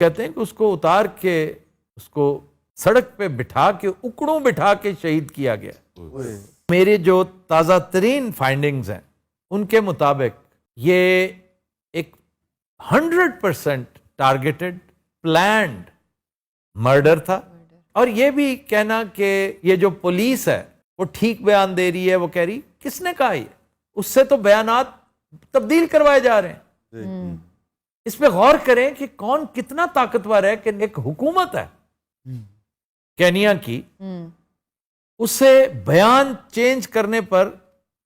کہتے ہیں کہ اس کو اتار کے اس کو سڑک پہ بٹھا کے اکڑوں بٹھا کے شہید کیا گیا۔ میرے جو تازہ ترین فائنڈنگز ہیں ان کے مطابق یہ ایک 100% ٹارگیٹڈ پلانڈ مرڈر تھا، اور یہ بھی کہنا کہ یہ جو پولیس ہے وہ ٹھیک بیان دے رہی ہے، وہ کہہ رہی کس نے کہا یہ، اس سے تو بیانات تبدیل کروائے جا رہے ہیں۔ اس پہ غور کریں کہ کون کتنا طاقتور ہے، کہ ایک حکومت ہے کینیا کی، اسے بیان چینج کرنے پر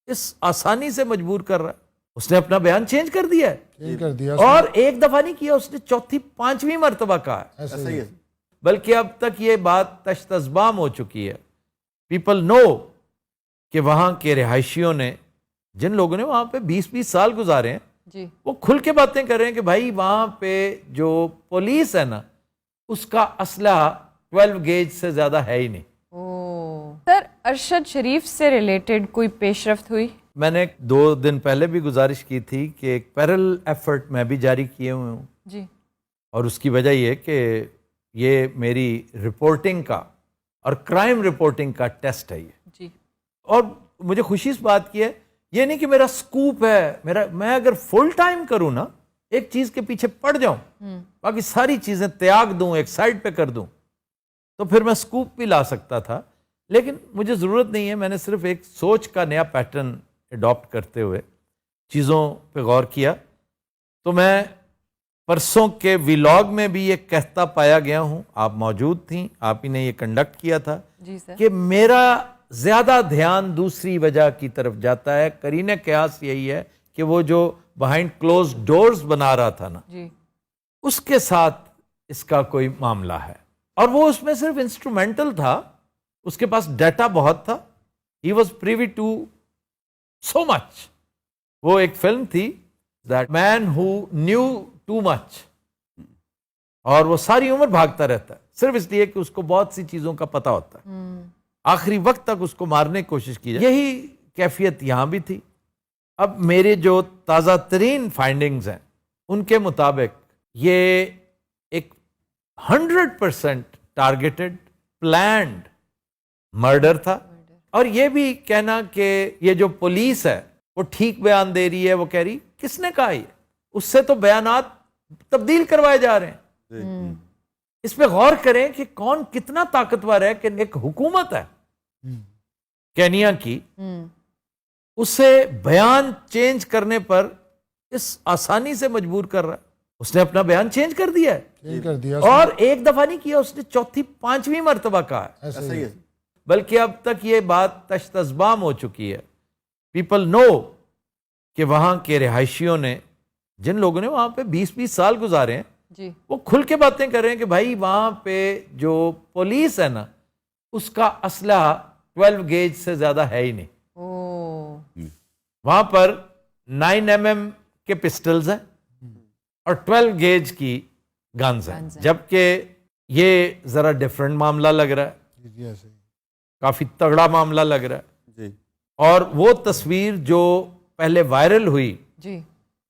اس آسانی سے مجبور کر رہا ہے۔ اس نے اپنا بیان چینج کر دیا ہے، اور ایک دفعہ نہیں کیا، اس نے چوتھی پانچویں مرتبہ کہا ہے، بلکہ اب تک یہ بات تشت ازبام ہو چکی ہے۔ پیپل نو کہ وہاں کے رہائشیوں نے، جن لوگوں نے وہاں پہ 20 سال گزارے ہیں، جی وہ کھل کے باتیں کر رہے ہیں کہ بھائی وہاں پہ جو پولیس ہے نا، اس کا اسلحہ 12 گیج سے زیادہ ہے ہی نہیں۔ سر، ارشد شریف سے ریلیٹڈ کوئی پیش رفت ہوئی؟ میں نے 2 دن پہلے بھی گزارش کی تھی کہ ایک پیرل ایفرٹ میں بھی جاری کیے ہوئے ہوں، جی، اور اس کی وجہ یہ کہ یہ میری رپورٹنگ کا اور کرائم رپورٹنگ کا ٹیسٹ ہے یہ، جی، اور مجھے خوشی اس بات کی ہے، یہ نہیں کہ میرا سکوپ ہے، میں اگر فل ٹائم کروں نا، ایک چیز کے پیچھے پڑ جاؤں، باقی ساری چیزیں تیاگ دوں، ایک سائڈ پہ کر دوں، تو پھر میں سکوپ بھی لا سکتا تھا، لیکن مجھے ضرورت نہیں ہے۔ میں نے صرف ایک سوچ کا نیا پیٹرن اڈاپٹ کرتے ہوئے چیزوں پہ غور کیا، تو میں پرسوں کے ویلاگ میں بھی یہ کہتا پایا گیا ہوں، آپ موجود تھیں، آپ ہی نے یہ کنڈکٹ کیا تھا، جی سر، کہ میرا زیادہ دھیان دوسری وجہ کی طرف جاتا ہے۔ قرینہ قیاس یہی ہے کہ وہ جو بہائنڈ کلوز ڈورز بنا رہا تھا نا، جی، اس کے ساتھ اس کا کوئی معاملہ ہے، اور وہ اس میں صرف انسٹرومنٹل تھا، اس کے پاس ڈیٹا بہت تھا، he was privy to so much. وہ ایک فلم تھی that man who knew too much, اور وہ ساری عمر بھاگتا رہتا ہے صرف اس لیے کہ اس کو بہت سی چیزوں کا پتہ ہوتا ہے، آخری وقت تک اس کو مارنے کی کوشش کی جائے۔ یہی کیفیت یہاں بھی تھی۔ اب میرے جو تازہ ترین فائنڈنگز ہیں ان کے مطابق یہ ایک 100% ٹارگیٹڈ پلانڈ مرڈر تھا، اور یہ بھی کہنا کہ یہ جو پولیس ہے وہ ٹھیک بیان دے رہی ہے، وہ کہہ رہی کس نے کہا یہ، اس سے تو بیانات تبدیل کروائے جا رہے ہیں۔ اس پہ غور کریں کہ کون کتنا طاقتور ہے، کہ ایک حکومت ہے کینیا کی، اسے بیان چینج کرنے پر اس آسانی سے مجبور کر رہا ہے۔ اس نے اپنا بیان چینج کر دیا ہے، اور ایک دفعہ نہیں کیا، اس نے چوتھی پانچویں مرتبہ کہا ہے، بلکہ اب تک یہ بات تشت ازبام ہو چکی ہے۔ پیپل نو کہ وہاں کے رہائشیوں نے، جن لوگوں نے وہاں پہ 20 سال گزارے ہیں، جی، وہ کھل کے باتیں کر رہے ہیں کہ بھائی وہاں پہ جو پولیس ہے نا، اس کا اسلحہ 12 گیج سے زیادہ ہے ہی نہیں۔ وہاں پر 9mm کے پسٹلز ہیں اور 12 گیج کی گنز ہیں، جبکہ یہ ذرا ڈیفرنٹ معاملہ لگ رہا ہے، کافی تگڑا معاملہ لگ رہا ہے۔ اور وہ تصویر جو پہلے وائرل ہوئی، جی،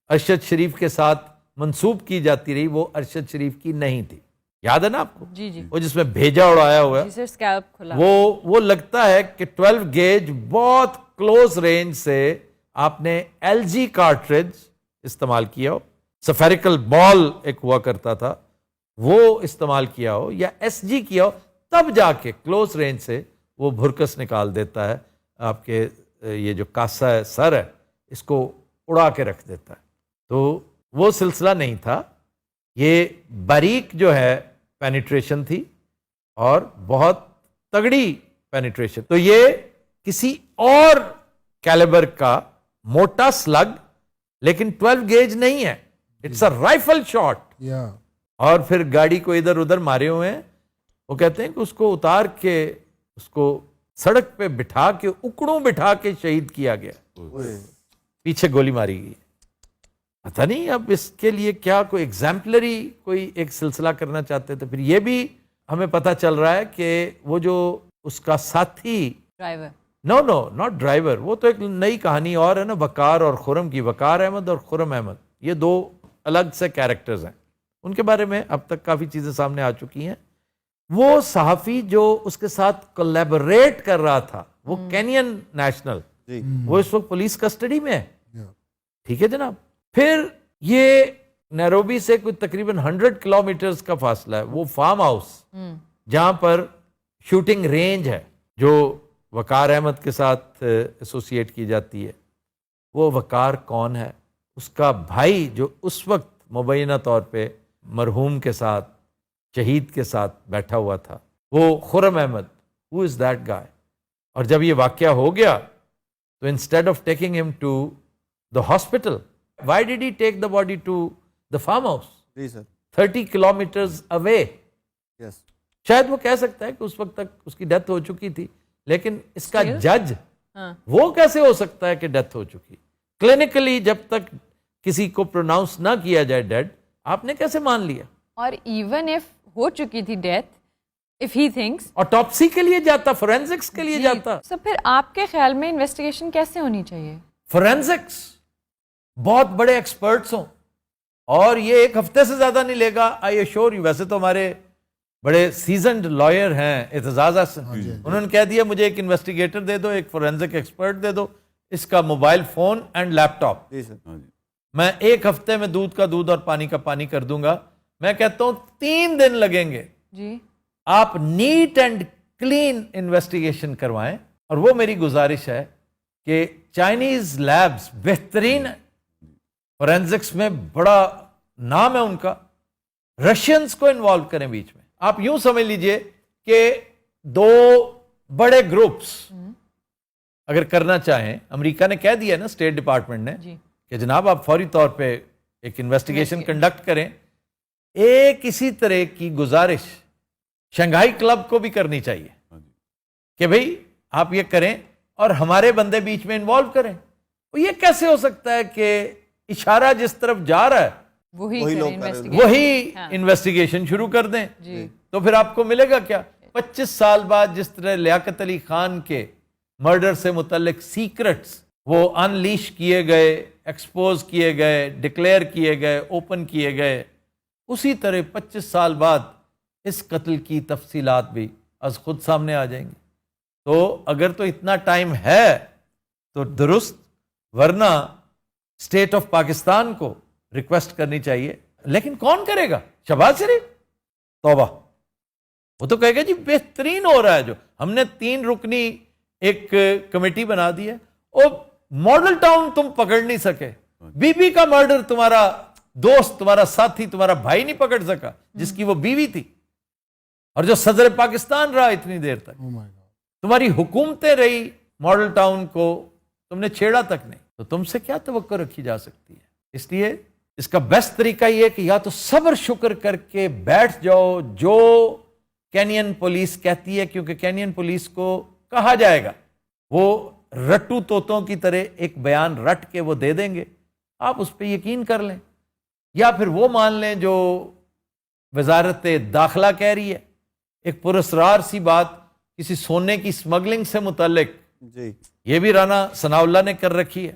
ارشد شریف کے ساتھ منسوب کی جاتی رہی، وہ ارشد شریف کی نہیں تھی، یاد ہے نا آپ کو؟ جی، جی، وہ جس میں بھیجا اڑایا ہوا ہے، جی سر، اسکیلپ کھلا، وہ لگتا ہے کہ 12 گیج بہت کلوز رینج سے آپ نے LG کارٹریج استعمال کیا ہو، سفیریکل بال ایک ہوا کرتا تھا، وہ استعمال کیا ہو، یا SG کیا ہو، تب جا کے کلوز رینج سے وہ بھرکس نکال دیتا ہے، آپ کے یہ جو کاسا ہے، سر ہے، اس کو اڑا کے رکھ دیتا ہے۔ تو وہ سلسلہ نہیں تھا، یہ باریک جو ہے پینیٹریشن تھی، اور بہت تگڑی پینیٹریشن۔ تو یہ کسی اور کیلیبر کا موٹا سلگ، لیکن 12 گیج نہیں ہے، اٹس اے رائفل شاٹ، اور پھر گاڑی کو ادھر ادھر مارے ہوئے ہیں۔ وہ کہتے ہیں کہ اس کو اتار کے اس کو سڑک پہ بٹھا کے اکڑوں بٹھا کے شہید کیا گیا، پیچھے گولی ماری گئی۔ پتہ نہیں اب اس کے لیے کیا کوئی ایگزامپلری کوئی ایک سلسلہ کرنا چاہتے تھے۔ پھر یہ بھی ہمیں پتہ چل رہا ہے کہ وہ جو اس کا ساتھی، ڈرائیور، نو ناٹ ڈرائیور، وہ تو ایک نئی کہانی اور ہے نا، وقار اور خرم کی، وقار احمد اور خرم احمد، یہ 2 الگ سے کیریکٹرز ہیں، ان کے بارے میں اب تک کافی چیزیں سامنے آ چکی ہیں. وہ صحافی جو اس کے ساتھ کولیبوریٹ کر رہا تھا وہ کینین نیشنل, وہ اس وقت پولیس کسٹڈی میں ہے. ٹھیک ہے جناب. پھر یہ نیروبی سے کوئی تقریباً 100 کلومیٹرز کا فاصلہ ہے وہ فارم ہاؤس جہاں پر شوٹنگ رینج ہے جو وقار احمد کے ساتھ ایسوسیٹ کی جاتی ہے. وہ وقار کون ہے؟ اس کا بھائی جو اس وقت مبینہ طور پہ مرحوم کے ساتھ, شہید کے ساتھ بیٹھا ہوا تھا, وہ خرم احمد. ہو از دیٹ گائے؟ اور جب یہ واقعہ ہو گیا تو instead of taking him to the hospital, why did he take the body to the farm house 30 kilometres away? شاید وہ کہہ سکتا ہے کہ اس وقت تک اس کی ڈیتھ ہو چکی تھی, لیکن اس کا جج وہ کیسے ہو سکتا ہے کہ ڈیتھ ہو چکی؟ کلینکلی جب تک کسی کو پروناؤنس نہ کیا جائے ڈیڈ, آپ نے کیسے مان لیا؟ اور ایون اف ہو چکی تھی death, if he thinks, autopsy کے لیے جاتا, فورینزکس کے لیے جاتا. سو پھر آپ کے خیال میں انویسٹیگیشن کیسے ہونی چاہیے؟ فورینزکس بہت بڑے ایکسپرٹس ہوں, اور یہ ایک ہفتے سے زیادہ نہیں لے گا. آئی ایشور یو. ویسے تو ہمارے بڑے سیزنڈ لائر ہیں اعتزاز حسن, انہوں نے کہہ دیا مجھے ایک انویسٹیگیٹر دے دو, ایک فورینزک ایکسپرٹ دے دو, اس کا mobile phone and laptop, میں 1 ہفتے میں دودھ کا دودھ اور پانی کا پانی کر دوں گا. میں کہتا ہوں 3 دن لگیں گے. جی آپ نیٹ اینڈ کلین انویسٹیگیشن کروائیں. اور وہ میری گزارش ہے کہ چائنیز لیبز بہترین فورینزکس میں, بڑا نام ہے ان کا, رشینز کو انوالو کریں بیچ میں. آپ یوں سمجھ لیجئے کہ 2 بڑے گروپس اگر کرنا چاہیں, امریکہ نے کہہ دیا نا اسٹیٹ ڈپارٹمنٹ نے کہ جناب آپ فوری طور پہ ایک انویسٹیگیشن کنڈکٹ کریں. ایک اسی طرح کی گزارش شنگھائی کلب کو بھی کرنی چاہیے کہ بھئی آپ یہ کریں اور ہمارے بندے بیچ میں انوالو کریں. یہ کیسے ہو سکتا ہے کہ اشارہ جس طرف جا رہا ہے وہی انویسٹیگیشن شروع کر دیں؟ تو پھر آپ کو ملے گا کیا؟ 25 سال بعد جس طرح لیاقت علی خان کے مرڈر سے متعلق سیکرٹس وہ انلیش کیے گئے, ایکسپوز کیے گئے, ڈکلیئر کیے گئے, اوپن کیے گئے, اسی طرح 25 سال بعد اس قتل کی تفصیلات بھی از خود سامنے آ جائیں گی. تو اگر تو اتنا ٹائم ہے تو درست, ورنہ اسٹیٹ آف پاکستان کو ریکویسٹ کرنی چاہیے. لیکن کون کرے گا؟ شہباز شریف؟ توبہ, وہ تو کہے گا جی بہترین ہو رہا ہے. جو ہم نے 3 رکنی ایک کمیٹی بنا دی ہے, اور ماڈل ٹاؤن تم پکڑ نہیں سکے. بی بی کا مرڈر تمہارا دوست, تمہارا ساتھی, تمہارا بھائی نہیں پکڑ سکا جس کی وہ بیوی تھی, اور جو صدر پاکستان رہا اتنی دیر تک. تمہاری حکومتیں رہی, ماڈل ٹاؤن کو تم نے چھیڑا تک نہیں. تو تم سے کیا توقع رکھی جا سکتی ہے؟ اس لیے اس کا بیسٹ طریقہ یہ کہ یا تو صبر شکر کر کے بیٹھ جاؤ جو کینین پولیس کہتی ہے, کیونکہ کینین پولیس کو کہا جائے گا وہ رٹو طوطوں کی طرح ایک بیان رٹ کے وہ دے دیں گے, آپ اس پہ یقین کر لیں, یا پھر وہ مان لیں جو وزارت داخلہ کہہ رہی ہے. ایک پراسرار سی بات کسی سونے کی سمگلنگ سے متعلق یہ بھی رانا ثناء اللہ نے کر رکھی ہے,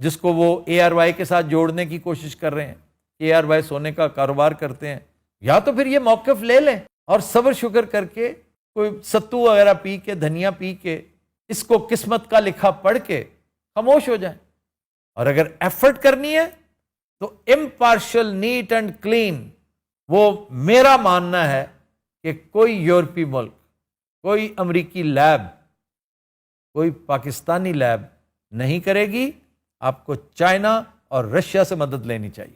جس کو وہ اے آر وائی کے ساتھ جوڑنے کی کوشش کر رہے ہیں. اے آر وائی سونے کا کاروبار کرتے ہیں. یا تو پھر یہ موقف لے لیں اور صبر شکر کر کے کوئی ستو وغیرہ پی کے, دھنیا پی کے, اس کو قسمت کا لکھا پڑھ کے خاموش ہو جائیں. اور اگر ایفرٹ کرنی ہے تو امپارشل, نیٹ اینڈ کلین. وہ میرا ماننا ہے کہ کوئی یورپی ملک, کوئی امریکی لیب, کوئی پاکستانی لیب نہیں کرے گی. آپ کو چائنا اور رشیا سے مدد لینی چاہیے.